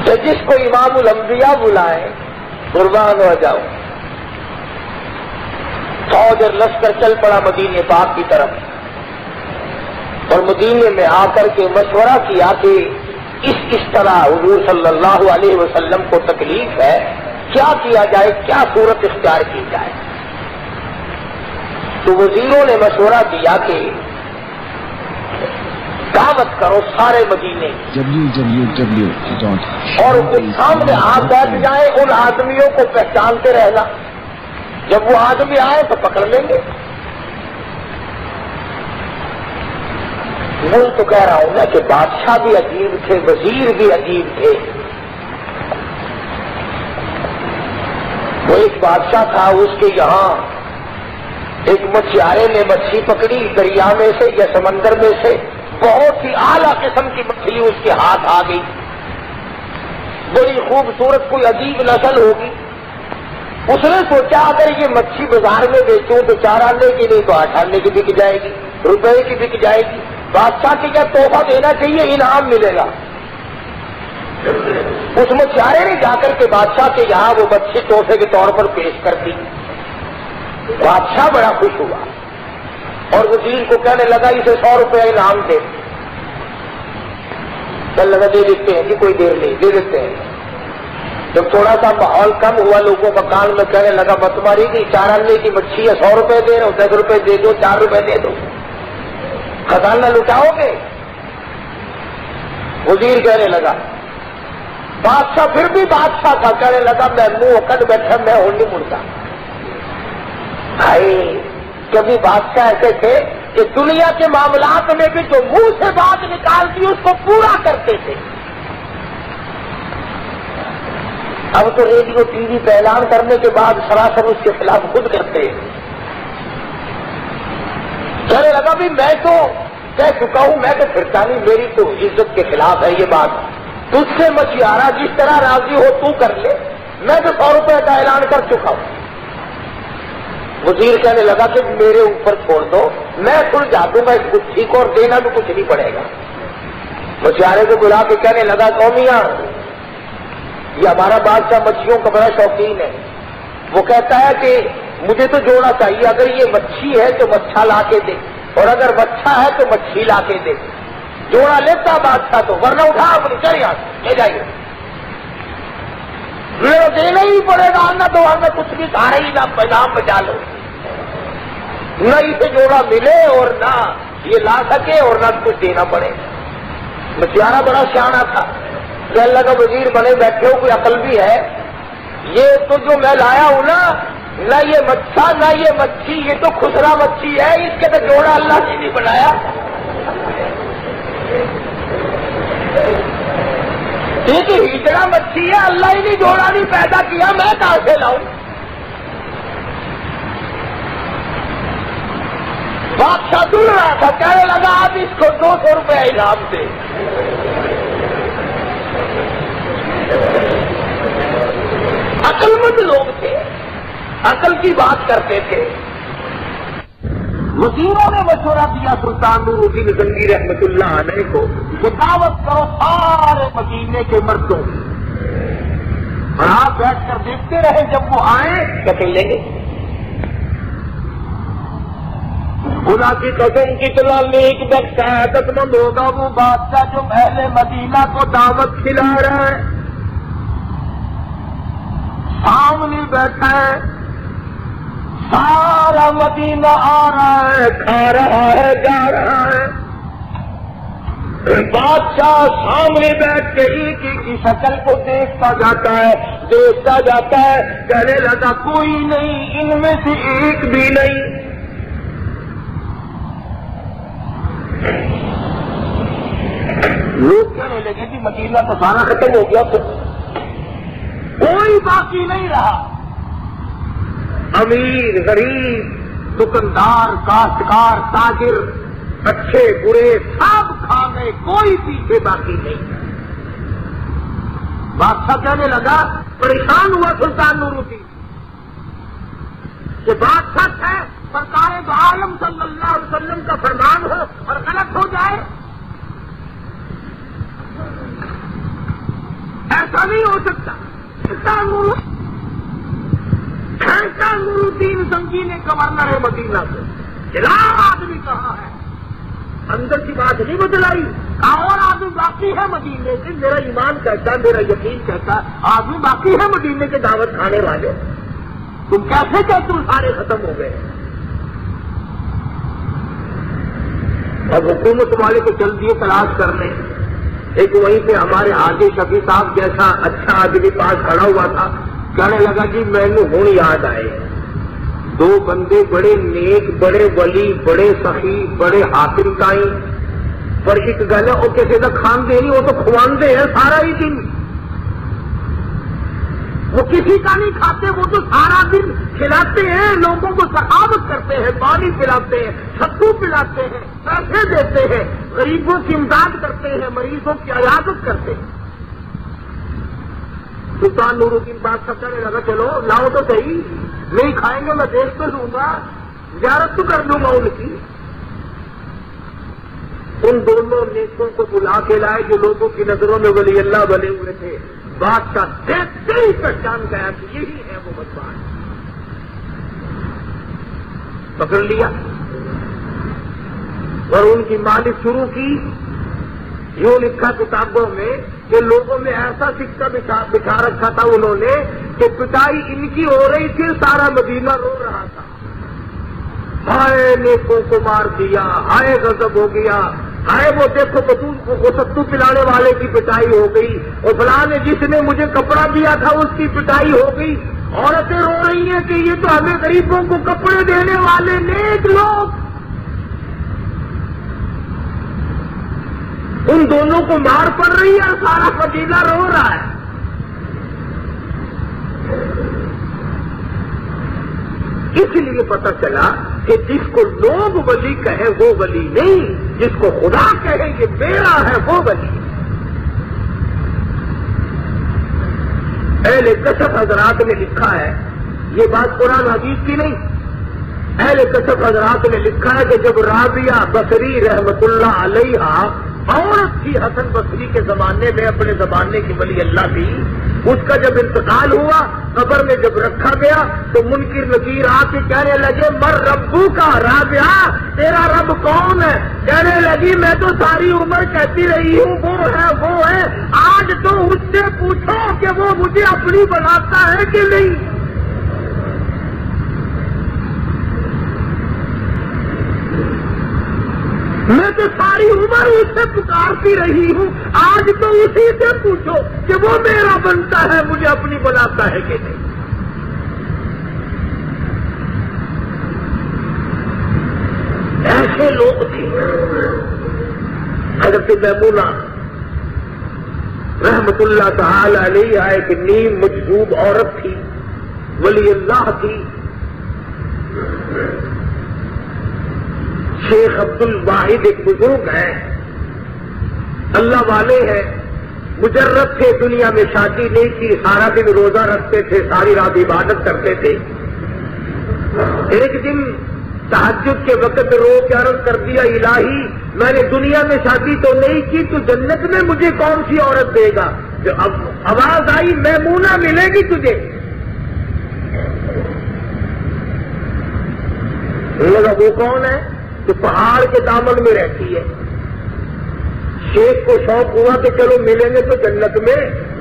S1: تو جس کو امام الانبیاء بلائے قربان ہو جاؤ۔ فوج اور لشکر چل پڑا مدینے پاک کی طرف، اور مدینے میں آ کر کے مشورہ کیا کہ اس طرح حضور صلی اللہ علیہ وسلم کو تکلیف ہے، کیا کیا جائے، کیا صورت اختیار کی جائے۔ تو وزیروں نے مشورہ دیا کہ دعوت کرو سارے مدینے اور سامنے آپ بیٹھ جائیں، ان آدمیوں کو پہچانتے رہنا، جب وہ آدمی آئے تو پکڑ لیں گے۔ میں تو کہہ رہا ہوں نا کہ بادشاہ بھی عجیب تھے، وزیر بھی عجیب تھے۔ وہ ایک بادشاہ تھا، اس کے یہاں ایک مچھیارے نے مچھلی پکڑی دریا میں سے یا سمندر میں سے، بہت ہی اعلیٰ قسم کی مچھلی اس کے ہاتھ آ گئی، بڑی خوبصورت کوئی عجیب نسل ہوگی۔ اس نے سوچا اگر یہ مچھلی بازار میں بیچوں تو 4 آنے کی نہیں تو 8 آنے کی بک جائے گی، روپے کی بک جائے گی، بادشاہ کی کیا تحفہ دینا چاہیے، انعام ملے گا۔ اس مچھیارے نے جا کر کے بادشاہ کے یہاں وہ مچھلی تحفے کے طور پر پیش کر دی۔ بادشاہ بڑا خوش ہوا اور وزیر کو کہنے لگا اسے 100 روپے انعام دے۔ چل لگا دے دیتے ہیں جی، کوئی دیر نہیں، دے دیتے ہیں۔ جب تھوڑا سا ماحول کم ہوا، لوگوں کا کان میں کہنے لگا بتماری کی 4 آنے کی مچھلی ہے، 100 روپے دے رہے ہو، 10 روپے دے دو، 4 روپے دے دو، خزانہ لٹاؤ گے؟ وزیر کہنے لگا، بادشاہ پھر بھی بادشاہ تھا، کہنے لگا میں منہ کٹ بیٹھا، میں ہوں نہیں مڑتا۔ کبھی بادشاہ ایسے تھے کہ دنیا کے معاملات میں بھی جو منہ سے بات نکالتی اس کو پورا کرتے تھے۔ اب تو ریڈیو ٹی وی پہ اعلان کرنے کے بعد سراسر اس کے خلاف خود کرتے ہیں۔ کہنے لگا بھی میں تو کہہ چکا ہوں، میں تو پھرتا نہیں، میری تو عزت کے خلاف ہے یہ بات، تجھ سے مچھیارا جس طرح راضی ہو تو کر لے، میں تو 100 روپے کا اعلان کر چکا ہوں۔ وزیر کہنے لگا کہ میرے اوپر چھوڑ دو، میں سلجھا دوں گا اس گتھی کو اور دینا بھی کچھ نہیں پڑے گا۔ مچھیارے کو بلا کے کہنے لگا قومیاں، یہ ہمارا بادشاہ مچھلیوں کا بڑا شوقین ہے، وہ کہتا ہے کہ مجھے تو جوڑنا چاہیے، اگر یہ مچھلی ہے تو مچھا لا کے دے، اور اگر مچھا ہے تو مچھلی لا کے دے۔ جوڑا لیتا بادشاہ تو، ورنہ اٹھا اپنی چل یہاں لے جائیے، میرا دینا ہی پڑے گا، نہ تو ہمیں کچھ بھی کھا رہی نہ پیغام بچا لو، نہ اسے جوڑا ملے اور نہ یہ لا سکے اور نہ کچھ دینا پڑے۔ مچھیارا بڑا سیانا تھا، کہنے لگا وزیر بنے بیٹھے ہو، کوئی عقل بھی ہے، یہ تو جو میں لایا ہوں نا، نہ یہ مچھا نہ یہ مچھی، یہ تو خسرا مچھی ہے، اس کے تو جوڑا اللہ نے نہیں بنایا۔ یہ تو ہجڑا مچھی ہے، اللہ ہی نے جوڑا نہیں پیدا کیا، میں کہاں سے لاؤں؟ بادشاہ دل رہا تھا، کہنے لگا آپ اس کو 200 روپے انعام دے۔ عقل مند لوگ تھے، عقل کی بات کرتے تھے۔ وزیروں نے مشورہ دیا سلطان نور الدین زنگی رحمۃ اللہ علیہ کو کہ دعوت کرو سارے مدینے کے مردوں، اور آپ بیٹھ کر دیکھتے رہے، جب وہ آئیں تو لیں گے۔ خدا کی قسم کتنا نیک بخت سعادت مند ہوگا وہ بادشاہ جو اہل مدینہ کو دعوت کھلا رہا ہے، سامنے بیٹھا ہے، سارا مدینہ آ رہا ہے، کھا رہا ہے، جا رہا ہے، بادشاہ سامنے بیٹھ کے ایک ایک کی شکل کو دیکھتا جاتا ہے، دیکھتا جاتا ہے، کہنے لگا کوئی نہیں، ان میں سے ایک بھی نہیں۔ لوگ کہنے لگے کہ مدینہ تو سارا ختم ہو گیا، تو کوئی باقی نہیں رہا، امیر غریب دکاندار کاشتکار تاجر اچھے برے سب کھا گئے، کوئی پیچھے باقی نہیں۔ بادشاہ کہنے لگا، پریشان ہوا سلطان نور الدین کہ بات سچ ہے، سرکار دو عالم صلی اللہ علیہ وسلم کا فرمان ہو اور غلط ہو جائے، ایسا نہیں ہو سکتا۔ سلطان نور الدین سنگی نے گورنر مدینہ سے خلاف آدمی کہا ہے، اندر کی بات نہیں بدلائی، اور آدمی باقی ہے مدینے سے، میرا ایمان کہتا ہے، میرا یقین کہتا ہے آدمی باقی ہے مدینے کے دعوت کھانے والے، تم کیسے کہ تم سارے ختم ہو گئے؟ اور حکومت والے کو چل دیے تلاش کرنے، ایک وہیں پہ ہمارے حاجی شفیع صاحب جیسا اچھا آدمی پاس کھڑا ہوا تھا، کہنے لگا جی میں نے ہوں یاد آئے، دو بندے بڑے نیک، بڑے ولی، بڑے سخی، بڑے حاکم تائیں، پر ایک گل ہے وہ کسی کا کھاندے نہیں، وہ تو کھواندے ہیں سارا ہی دن، وہ کسی کا نہیں کھاتے، وہ تو سارا دن کھلاتے ہیں، لوگوں کو سخاوت کرتے ہیں، پانی پلاتے ہیں، ستو پلاتے ہیں، پیسے دیتے ہیں، غریبوں کی امداد کرتے ہیں، مریضوں کی عیادت کرتے ہیں۔ سلطان نور الدین بادشاہ کہنے لگا چلو لاؤ تو صحیح، نہیں کھائیں گے میں دیکھ تو لوں گا، زیارت تو کر لوں گا ان کی۔ ان دونوں نیکوں کو بلا کے لائے جو لوگوں کی نظروں میں ولی اللہ بنے ہوئے تھے، بادشاہ دیکھتے ہی پہچان گیا کہ یہی ہے وہ بدبخت، پکڑ لیا اور ان کی مالک شروع کی۔ یوں لکھا کتابوں میں کہ لوگوں میں ایسا سکہ بچھا رکھا تھا انہوں نے کہ پٹائی ان کی ہو رہی تھی، سارا مدینہ رو رہا تھا، ہائے نیکوں کو مار دیا، ہائے غضب ہو گیا، ہائے وہ دیکھو وہ ستو پلانے والے کی پٹائی ہو گئی، اور فلاں نے جس نے مجھے کپڑا دیا تھا اس کی پٹائی ہو گئی۔ عورتیں رو رہی ہیں کہ یہ تو ہمیں غریبوں کو کپڑے دینے والے نیک لوگ، ان دونوں کو مار پڑ رہی ہے، سارا مدینہ رو رہا ہے۔ اس لیے پتہ چلا کہ جس کو لوگ ولی کہیں وہ ولی نہیں، جس کو خدا کہے یہ میرا ہے وہ ولی۔ اہل کشف حضرات نے لکھا ہے، یہ بات قرآن حدیث کی نہیں، اہل کشف حضرات نے لکھا ہے کہ جب رابعہ بصری رحمت اللہ علیہا عورت تھی حسن بصری کے زمانے میں، اپنے زمانے کی ولی اللہ تھی، اس کا جب انتقال ہوا قبر میں جب رکھا گیا تو منکر نکیر آ کے کہنے لگے مر ربو کا رابعہ، تیرا رب کون ہے؟ کہنے لگی میں تو ساری عمر کہتی رہی ہوں وہ ہے وہ ہے، آج تو اس سے پوچھو کہ وہ مجھے اپنی بناتا ہے کہ نہیں۔ میں تو ساری عمر اس سے پکارتی رہی ہوں، آج تو اسی سے پوچھو کہ وہ میرا بنتا ہے، مجھے اپنی بناتا ہے کہ نہیں۔ ایسے لوگ تھے۔ حضرت میمونہ رحمت اللہ تعالی علیہ ایک نیم مجذوب عورت تھی، ولی اللہ تھی۔ شیخ عبد الواحد ایک بزرگ ہیں، اللہ والے ہیں، مجرد تھے، دنیا میں شادی نہیں کی، سارا دن روزہ رکھتے تھے، ساری رات عبادت کرتے تھے۔ ایک دن تہجد کے وقت رو کے عرض کر دیا الہی میں نے دنیا میں شادی تو نہیں کی، تو جنت میں مجھے کون سی عورت دے گا؟ اب آواز آئی میمونہ ملے گی تجھے۔ وہ کون ہے؟ تو پہاڑ کے دامن میں رہتی ہے۔ شیخ کو شوق ہوا کہ چلو ملیں گے تو جنت میں،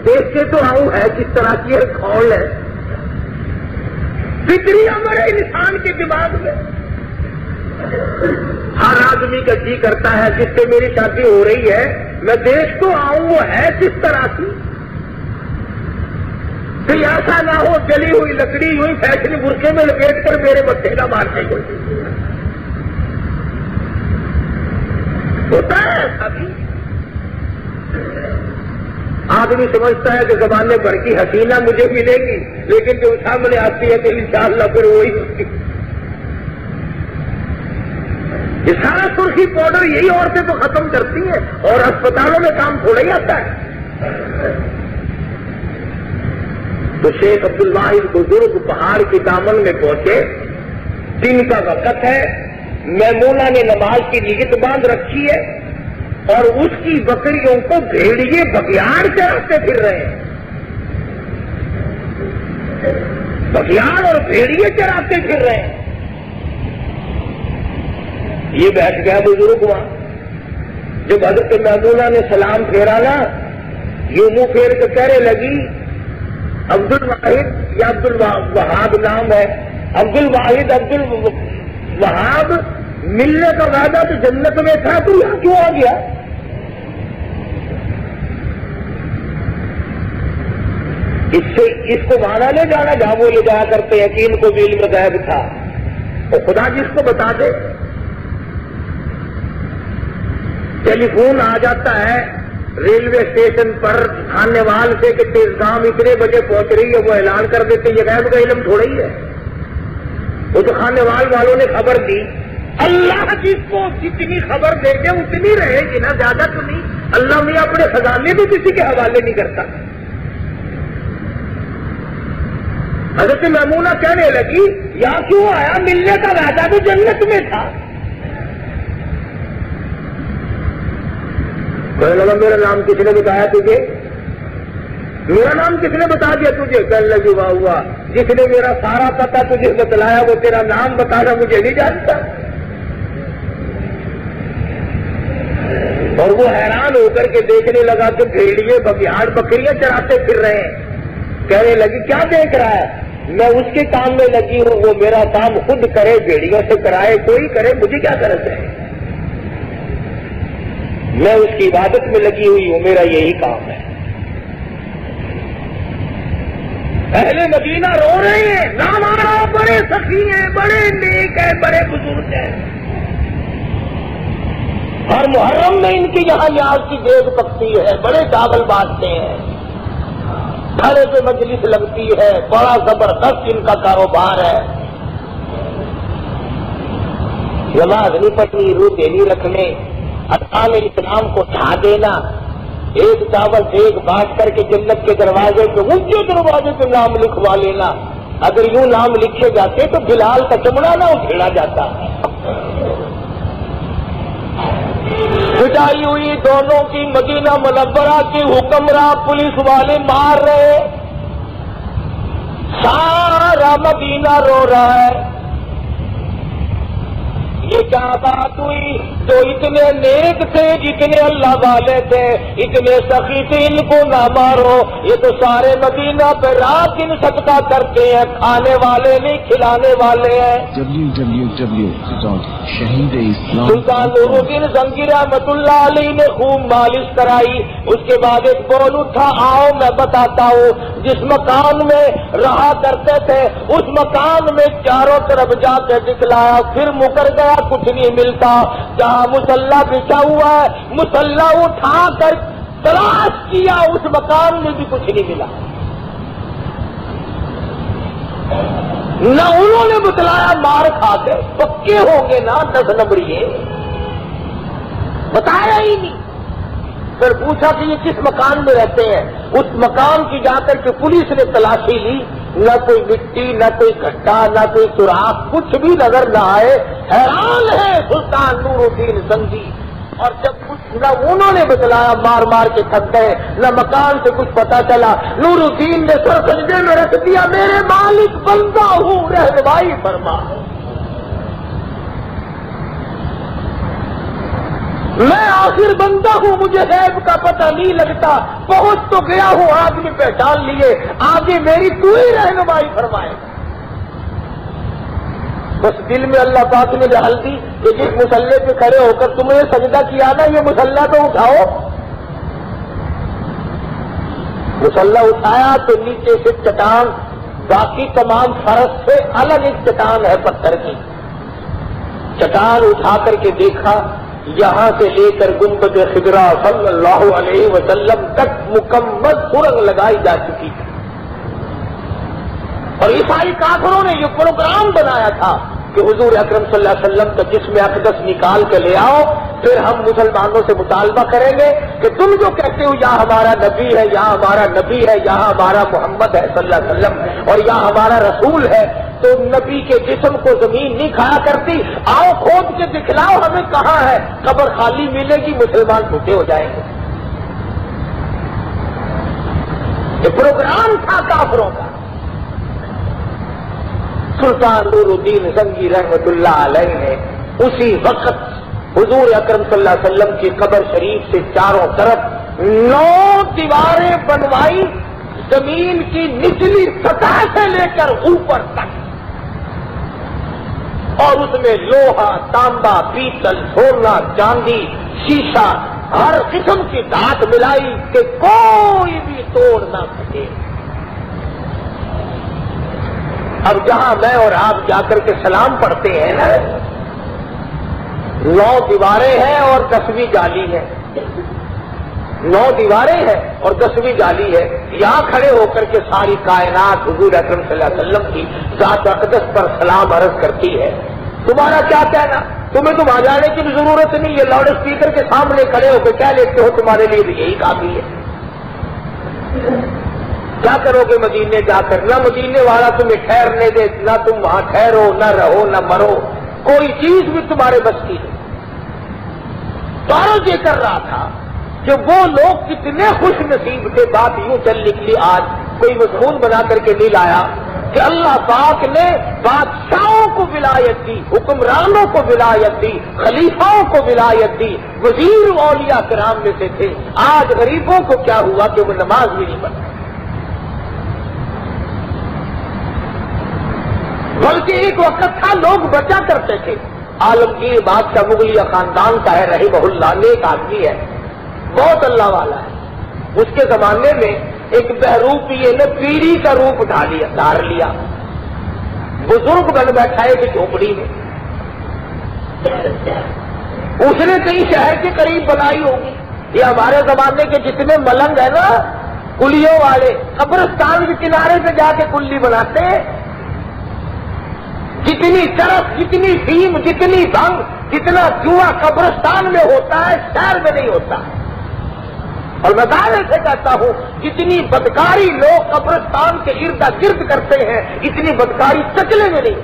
S1: دیکھ کے تو آؤں ہے کس طرح کی ہے، کھول ہے۔ فطری امر ہے انسان کے دماغ میں. ہر آدمی کا جی کرتا ہے جس سے میری شادی ہو رہی ہے میں دیکھ تو آؤں وہ ہے کس طرح کی. پھر ایسا نہ ہو جلی ہوئی لکڑی ہوئی فیشن برقعے میں لپیٹ کر میرے بچے کا مار نہیں ہوتا ہے ایسا بھی. آدمی سمجھتا ہے کہ زمانے بھر کی حسینہ مجھے ملے گی لیکن جو سامنے آتی ہے تو انشاءاللہ پھر وہی ہوتی. یہ سارا سرخی پاؤڈر یہی عورتیں تو ختم کرتی ہیں اور اسپتالوں میں کام تھوڑا ہی آتا ہے. تو شیخ عبد الواحد بزرگ پہاڑ کی دامن میں پہنچے. دن کا وقت ہے. میمونہ نے نماز کی نیت باندھ رکھی ہے اور اس کی بکریوں کو بھیڑیے بگیاڑ چراتے پھر رہے ہیں. بگیاڑ اور بھیڑیے چراتے پھر رہے ہیں. یہ بیٹھ گیا بزرگ وہاں. جب حضرت میمونہ نے سلام پھیرا نا یوں منہ پھیر کے کہنے لگی عبد الواحد یا عبد الوہاب نام ہے. عبد الواحد عبد الوہاب ملنے کا وعدہ تو جنت میں تھا تو یہاں کیوں آ گیا؟ اس کو وہاں لے جانا جہاں وہ لے جایا کرتے ہیں کہ ان کو بھی علم غیب تھا. تو خدا جس کو بتا دے. ٹیلی فون آ جاتا ہے ریلوے اسٹیشن پر کھانے وال سے کہ تیزگام اتنے بجے پہنچ رہی ہے وہ اعلان کر دیتے. یہ غیب کا علم تھوڑا ہی ہے. وہ تو کھانے والوں نے خبر دی. اللہ جس کو جتنی خبر دے گے اتنی رہے گی نا, زیادہ تو نہیں. اللہ میں اپنے خزانے بھی کسی کے حوالے نہیں کرتا. حضرت میمونہ کہنے لگی یا کیوں آیا, ملنے کا وعدہ بھی جنت میں تھا. کہنے لگا میرا نام کس نے بتایا تجھے؟ میرا نام کس نے بتا دیا تجھے؟ کہنے لگی واہ ہوا, جس نے میرا سارا پتہ تجھے بتلایا وہ تیرا نام بتانا مجھے نہیں جانتا. اور وہ حیران ہو کر کے دیکھنے لگا کہ بھیڑیے بگیاڑ بکریاں چراتے پھر رہے ہیں. کہنے لگی کیا دیکھ رہا ہے؟ میں اس کے کام میں لگی ہوں, وہ میرا کام خود کرے, بھیڑیوں سے کرائے, کوئی کرے, مجھے کیا غرض ہے؟ میں اس کی عبادت میں لگی ہوئی ہوں, میرا یہی کام ہے. اہل مدینہ رو رہے ہیں, نامارا بڑے سخی ہیں, بڑے نیک ہیں, بڑے بزرگ ہیں. ہر محرم میں ان کی یہاں نیاز کی دیگ پکتی ہے, بڑے چاول بانٹتے ہیں, کھڑے پہ مجلس لگتی ہے, بڑا زبردست ان کا کاروبار ہے. نماز نہیں پڑھنی, روزے نہیں رکھنے, ارکان اسلام کو ڈھا دینا, ایک چاول ایک بانٹ کر کے جنت کے دروازے پہ اونچے دروازے پہ نام لکھوا لینا. اگر یوں نام لکھے جاتے تو بلال کا چمڑا نہ اکھیڑا جاتا. پٹائی ہوئی دونوں کی, مدینہ منورہ کی حکمراں پولیس والے مار رہے, سارا مدینہ رو رہا ہے. یہ کیا بات ہوئی؟ جو اتنے نیک تھے, جتنے اللہ والے تھے, اتنے سخی تھے, ان کو نہ مارو. یہ تو سارے مدینہ پہ رات دن صدقہ کرتے ہیں, کھانے والے نہیں کھلانے والے ہیں. سلطان نور الدین زنگی رحمت اللہ علیہ نے خوب مالش کرائی. اس کے بعد ایک بول اٹھا, آؤ میں بتاتا ہوں. جس مکان میں رہا کرتے تھے اس مکان میں چاروں طرف جا کے دکھلایا, پھر مکر گیا, کچھ نہیں ملتا. جہاں مسلح بچھا ہوا ہے مسلح اٹھا کر تلاش کیا, اس مکان میں بھی کچھ نہیں ملا. نہ انہوں نے بتلایا, مار کھا کے پکے ہوں گے نا 10 نمبریے, بتایا ہی نہیں. پھر پوچھا کہ یہ کس مکان میں رہتے ہیں. اس مکان کی جا کر کے پولیس نے تلاشی لی, نہ کوئی مٹی, نہ کوئی گھٹا, نہ کوئی سوراخ, کچھ بھی نظر نہ آئے. حیران ہے سلطان نور الدین زنگی. اور جب کچھ نہ انہوں نے بتلایا, مار مار کے تھک گئے, نہ مکان سے کچھ پتا چلا. نور الدین نے سر سجدے میں رکھ دیا, میرے مالک بندہ ہوں, رہنمائی فرما. میں آخر بندہ ہوں, مجھے غیب کا پتہ نہیں لگتا. پہنچ تو گیا ہوں, آدمی پہچان لیے, آگے میری تو ہی رہنمائی فرمائے. بس دل میں اللہ پاک نے ڈال دی کہ جس مصلے پہ کھڑے ہو کر تم نے سجدہ کیا نا، یہ مصلہ تو اٹھاؤ. مصلہ اٹھایا تو نیچے سے چٹان، باقی تمام فرش سے الگ ایک چٹان ہے پتھر کی. چٹان اٹھا کر کے دیکھا، یہاں سے لے کر گنبد خضرا صلی اللہ علیہ وسلم تک مکمل سرنگ لگائی جا چکی تھی. اور عیسائی کافروں نے یہ پروگرام بنایا تھا کہ حضور اکرم صلی اللہ علیہ وسلم کا جسم اقدس نکال کے لے آؤ، پھر ہم مسلمانوں سے مطالبہ کریں گے کہ تم جو کہتے ہو یہاں ہمارا نبی ہے، یہاں ہمارا نبی ہے، یہاں ہمارا محمد ہے صلی اللہ علیہ وسلم، اور یہاں ہمارا رسول ہے، تو نبی کے جسم کو زمین نہیں کھایا کرتی، آؤ کھود کے دکھلاؤ ہمیں کہاں ہے. قبر خالی ملے گی، مسلمان بھوکے ہو جائیں گے. یہ پروگرام تھا کافروں کا. سلطان نور الدین زنگی رحمت اللہ علیہ نے اسی وقت حضور اکرم صلی اللہ علیہ وسلم کی قبر شریف سے چاروں طرف 9 دیواریں بنوائی، زمین کی نچلی سطح سے لے کر اوپر تک، اور اس میں لوہا، تانبا، پیتل، سونا، چاندی، شیشہ، ہر قسم کی دھات ملائی کہ کوئی بھی توڑ نہ سکے. اب جہاں میں اور آپ جا کر کے سلام پڑھتے ہیں نا، 9 دیواریں ہیں اور 10ویں جالی ہے. 9 دیواریں ہیں اور 10ویں جالی ہے. یہاں کھڑے ہو کر کے ساری کائنات حضور اکرم صلی اللہ علیہ وسلم کی ذات اقدس پر سلام عرض کرتی ہے. تمہارا کیا کہنا؟ تمہیں تو وہاں جانے کی بھی ضرورت نہیں، یہ لاؤڈ اسپیکر کے سامنے کھڑے ہو کے کیا لیتے ہو، تمہارے لیے بھی یہی کافی ہے. کیا کرو گے مدینے جا کر؟ نہ مدینے والا تمہیں ٹھہرنے دے، نہ تم وہاں ٹھہرو، نہ رہو، نہ مرو، کوئی چیز بھی تمہارے بس کی نہیں. تو یہ کر رہا تھا کہ وہ لوگ کتنے خوش نصیب تھے. بات یوں چل نکلی، آج کوئی مضمون بنا کر کے نہیں لایا کہ اللہ پاک نے بادشاہوں کو ولایت دی، حکمرانوں کو ولایت دی، خلیفاؤں کو ولایت دی، وزیر اولیاء کرام میں سے تھے. آج غریبوں کو کیا ہوا کہ وہ نماز بھی نہیں پڑھتے، بلکہ ایک وقت تھا لوگ بچا کرتے تھے. عالمگیر بادشاہ مغلیہ خاندان کا ہے رحمہ اللہ، نیک آدمی ہے، بہت اللہ والا ہے. اس کے زمانے میں ایک بہروپیے نے پیری کا روپ دھار لیا، بزرگ بن بیٹھا ہے کہ جھوپڑی میں. اس نے کئی شہر کے قریب بنائی ہوگی. یہ ہمارے زمانے کے جتنے ملنگ ہیں نا، کلیوں والے، قبرستان کے کنارے پہ جا کے کلی بناتے ہیں. جتنی چرس، جتنی فیم، جتنی بھنگ، جتنا جوا قبرستان میں ہوتا ہے شہر میں نہیں ہوتا. اور میں دعوے سے کہتا ہوں جتنی بدکاری لوگ قبرستان کے ارد گرد کرتے ہیں اتنی بدکاری چکلے میں نہیں.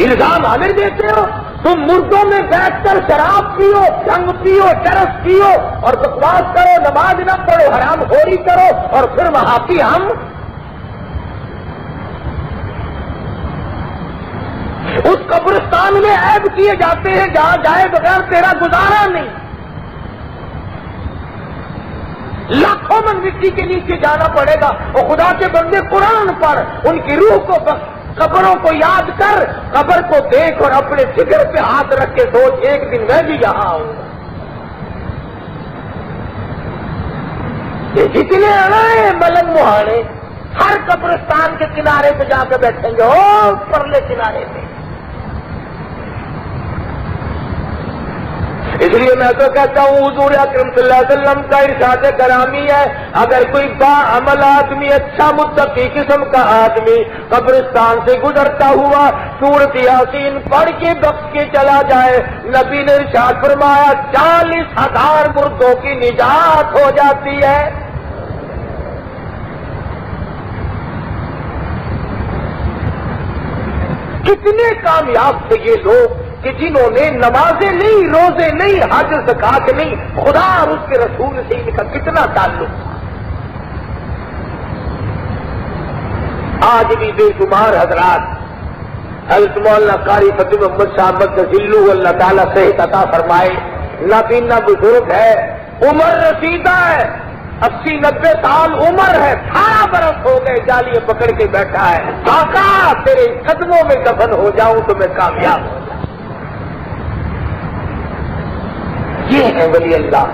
S1: الزام ہمیں دیتے ہو، تم مردوں میں بیٹھ کر شراب پیو، جنگ پیو، چرس پیو اور بکواس کرو، نماز نہ پڑھو، حرام خوری کرو، اور پھر وہاں کی ہم اس قبرستان میں عیب کیے جاتے ہیں جہاں جائے بغیر تیرا گزارا نہیں. لاکھوں من مٹی کے نیچے جانا پڑے گا. اور خدا کے بندے قرآن پر ان کی روح کو قبروں کو یاد کر، قبر کو دیکھ اور اپنے جگر پہ ہاتھ رکھ کے سوچ، ایک دن میں بھی یہاں آؤں گا. یہ جتنے اڑائے ملنگ مہاڑے ہر قبرستان کے کنارے پہ جا کے بیٹھیں گے، اور پرلے کنارے پہ. اس لیے میں تو کہتا ہوں حضور اکرم صلی اللہ علیہ وسلم کا ارشاد کرامی ہے، اگر کوئی با عمل آدمی، اچھا متقی قسم کا آدمی قبرستان سے گزرتا ہوا سورۃ یاسین پڑھ کے بخش کے چلا جائے، نبی نے ارشاد فرمایا 40,000 مردوں کی نجات ہو جاتی ہے. کتنے کامیاب تھے یہ لوگ کہ جنہوں نے نمازیں نہیں، روزے نہیں، حج زکات نہیں، خدا اور اس کے رسول سے ان کا کتنا تعلق تھا. آج بھی بے شمار حضرات، حضرت مولانا قاری فتح محمد صاحب مدذلہ اللہ تعالیٰ صحت عطا فرمائے، نابینا بزرگ ہے، عمر رسیدہ ہے، 80-90 سال عمر ہے، 18 برس ہو گئے، جالیے پکڑ کے بیٹھا ہے، آقا تیرے قدموں میں دفن ہو جاؤں تو میں کامیاب ہو جاؤں۔ یہ ہے ولی اللہ۔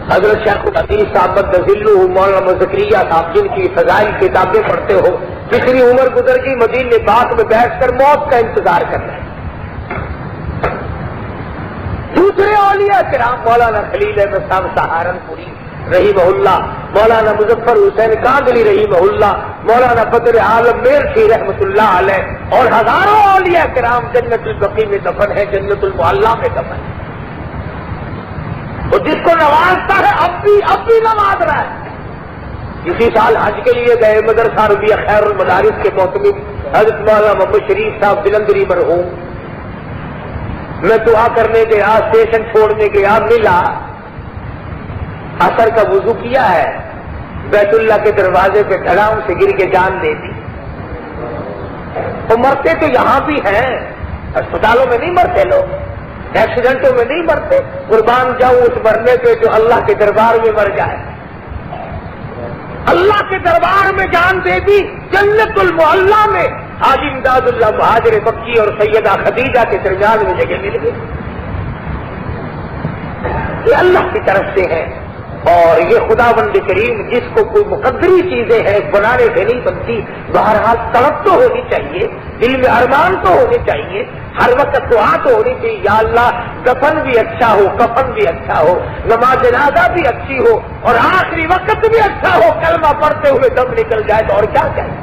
S1: حضرت شیخ الحدیث صاحب ذلہ مولانا زکریا صاحب، جن کی فضائل کتابیں پڑھتے ہو، پچھلی عمر گزر گئی، مدینے پاک میں بیٹھ کر موت کا انتظار کر رہے ہیں۔ دوسرے اولیاء کرام مولانا خلیل احمد صاحب سہارنپوری رحمہ اللہ، مولانا مظفر حسین کاندلی رحمہ اللہ، مولانا بدر عالم میرٹھی رحمۃ اللہ علیہ، اور ہزاروں اولیاء کرام جنت البقیع میں دفن ہے، جنت المعلا میں دفن ہے۔ وہ جس کو نوازتا ہے اب بھی نواز رہا ہے۔ اسی سال حج کے لیے گئے، مدرسہ ربیہ خیر المدارس کے محتمم حضرت مولانا محمد شریف صاحب جلندری مرحوم، میں دعا کرنے گیا، اسٹیشن چھوڑنے گیا، ملا، عصر کا وضو کیا ہے، بیت اللہ کے دروازے پہ کھڑا ہوں، سے گر کے جان دے دی۔ وہ مرتے تو یہاں بھی ہیں، اسپتالوں میں نہیں مرتے لوگ، ایکسیڈنٹوں میں نہیں مرتے، قربان جاؤں اس مرنے پہ جو اللہ کے دربار میں مر جائے۔ اللہ کے دربار میں جان دے دی، جنت المعلا میں حاجی امداد اللہ مہاجر مکی اور سیدہ خدیجہ کے درمیان میں جگہ مل گئی۔ یہ اللہ کی طرف سے ہے، اور یہ خداوند کریم جس کو کوئی مقدری چیزیں ہیں بنانے سے نہیں بنتی، بہرحال طلب تو ہونی چاہیے، دل میں ارمان تو ہونے چاہیے، ہر وقت دعا تو ہونی چاہیے، یا اللہ دفن بھی اچھا ہو، کفن بھی اچھا ہو، نماز جنازہ بھی اچھی ہو، اور آخری وقت بھی اچھا ہو، کلمہ پڑھتے ہوئے دم نکل جائے تو اور کیا چاہیے۔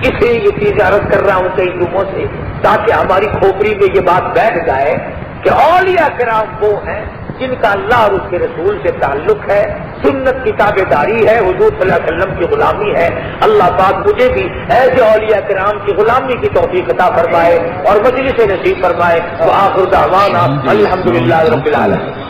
S1: اس لیے یہ چیز عرض کر رہا ہوں کئی لوگوں سے، تاکہ ہماری کھوپڑی میں یہ بات بیٹھ جائے کہ اولیاء کرام وہ ہیں جن کا اللہ اور اس کے رسول سے تعلق ہے، سنت کی تابع داری ہے، حضور صلی اللہ علیہ وسلم کی غلامی ہے۔ اللہ پاک مجھے بھی ایسے اولیاء کرام کی غلامی کی توفیق عطا فرمائے اور مجلس نصیب فرمائے۔ وآخر دعوانا الحمدللہ رب العالمین۔